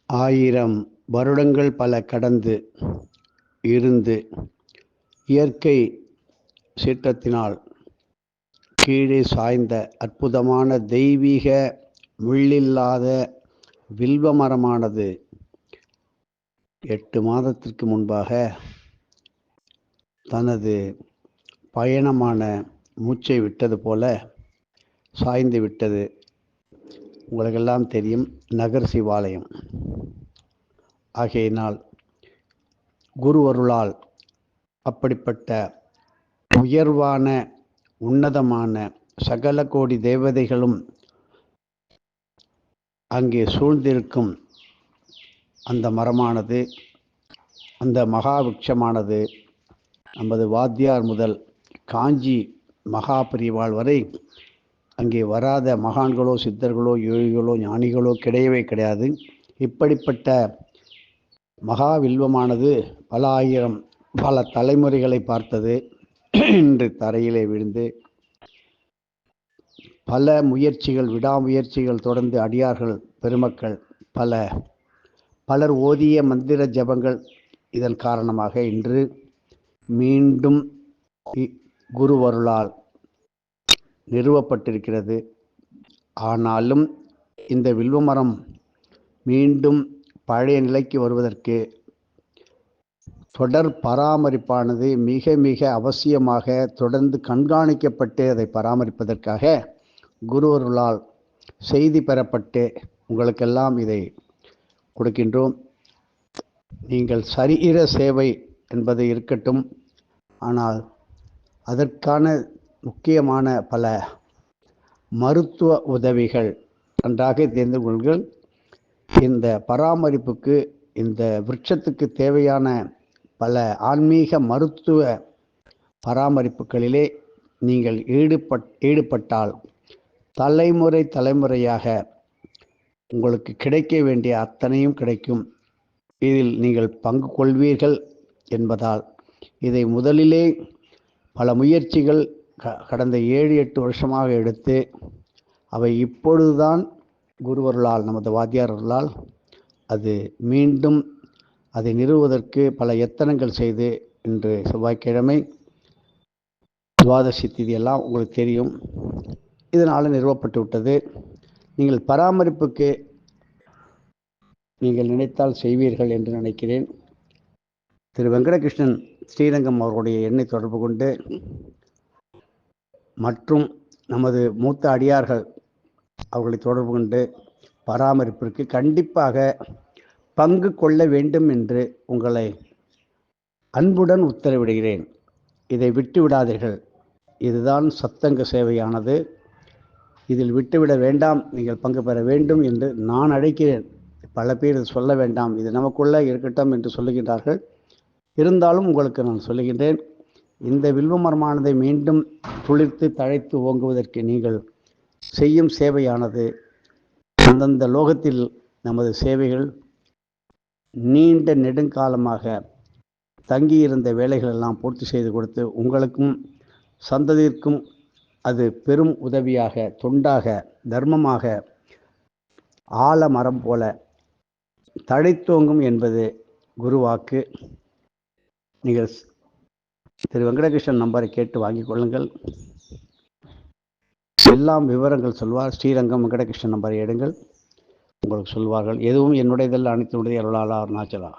ஆயிரம் வருடங்கள் பல கடந்து இருந்து இயற்கை சீற்றத்தினால் கீழே சாய்ந்த அற்புதமான தெய்வீக முள்ளில்லாத வில்வ மரமானது 8 மாதத்திற்கு முன்பாக தனது பயணமான மூச்சை விட்டது போல சாய்ந்து விட்டது. உங்களுக்கெல்லாம் தெரியும், நகர் சிவாலயம். ஆகையினால் குருவருளால் அப்படிப்பட்ட உயர்வான உன்னதமான சகல கோடி தேவதைகளும் அங்கே சூழ்ந்திருக்கும் அந்த மரமானது, அந்த மகாவிருட்சமானது நமது வாத்தியார் முதல் காஞ்சி மகாபிரிவாள் வரை அங்கே வராத மகான்களோ சித்தர்களோ யோகிகளோ ஞானிகளோ கிடையவே கிடையாது. இப்படிப்பட்ட மகாவில்வமானது பல ஆயிரம் பல தலைமுறைகளை பார்த்தது. இன்று தரையிலே விழுந்து பல முயற்சிகள், விடாமுயற்சிகள் தொடர்ந்து அடியார்கள் பெருமக்கள் பலர் ஓதிய மந்திர ஜபங்கள் இதன் காரணமாக இன்று மீண்டும் குருவருளால் நிறுவப்பட்டிருக்கிறது. ஆனாலும் இந்த வில்வமரம் மீண்டும் பழைய நிலைக்கு வருவதற்கு தொடர் பராமரிப்பானது மிக மிக அவசியமாக தொடர்ந்து கண்காணிக்கப்பட்டு அதை பராமரிப்பதற்காக குருவருளால் செய்தி பெறப்பட்டு உங்களுக்கெல்லாம் இதை கொடுக்கின்றோம். நீங்கள் சரீர சேவை என்பது இருக்கட்டும், ஆனால் அதற்கான முக்கியமான பல மருத்துவ உதவிகள் நன்றாக தெரிந்து கொள்ளுங்கள். இந்த பராமரிப்புக்கு, இந்த விருட்சத்துக்கு தேவையான பல ஆன்மீக மருத்துவ பராமரிப்புகளிலே நீங்கள் ஈடுபட்டால் தலைமுறையாக உங்களுக்கு கிடைக்க வேண்டிய அத்தனையும் கிடைக்கும். இதில் நீங்கள் பங்கு கொள்வீர்கள் என்பதால் இதை முதலிலே பல முயற்சிகள் கடந்த 7-8 வருஷமாக எடுத்து அவை இப்பொழுதுதான் குருவருளால், நமது வாத்தியார்களால் அது மீண்டும் அதை நிறுவுவதற்கு பல எத்தனங்கள் செய்து இன்று செவ்வாய்க்கிழமை துவாதசி திதி எல்லாம் உங்களுக்கு தெரியும், இதனால் நிறுவப்பட்டு விட்டது. நீங்கள் பராமரிப்புக்கு நீங்கள் நினைத்தால் செய்வீர்கள் என்று நினைக்கிறேன். திரு வெங்கடகிருஷ்ணன் ஸ்ரீரங்கம் அவர்களுடைய எண்ணை தொடர்பு கொண்டு மற்றும் நமது மூத்த அடியார்கள் அவர்களை தொடர்பு கொண்டு பராமரிப்பிற்கு கண்டிப்பாக பங்கு கொள்ள வேண்டும் என்று உங்களை அன்புடன் உத்தரவிடுகிறேன். இதை விட்டு விடாதீர்கள். இதுதான் சத்சங்க சேவையானது. இதில் விட்டுவிட வேண்டாம், நீங்கள் பங்கு பெற வேண்டும் என்று நான் அழைக்கிறேன். பல பேர் இது சொல்ல வேண்டாம், இது நமக்குள்ளே இருக்கட்டும் என்று சொல்லுகின்றார்கள். இருந்தாலும் உங்களுக்கு நான் சொல்லுகின்றேன், இந்த வில்வ மரமானதை மீண்டும் துளிர்த்து தழைத்து ஓங்குவதற்கு நீங்கள் செய்யும் சேவையானது அந்தந்த லோகத்தில் நமது சேவைகள் நீண்ட நெடுங்காலமாக தங்கியிருந்த வேலைகள் எல்லாம் பூர்த்தி செய்து கொடுத்து உங்களுக்கும் சந்ததிக்கும் அது பெரும் உதவியாக, தொண்டாக, தர்மமாக ஆலமரம் போல தழைத்தோங்கும் என்பது குருவாக்கு. நீங்கள் திரு வெங்கடகிருஷ்ணன் நம்பரை கேட்டு வாங்கிக் கொள்ளுங்கள். எல்லாம் விவரங்கள் சொல்வார். ஸ்ரீரங்கம் வெங்கடகிருஷ்ணன் நம்பரை எடுங்கள், உங்களுக்கு சொல்வார்கள். எதுவும் என்னுடையதல்ல, அனைத்தினுடைய அருளாளா அருணாச்சலா.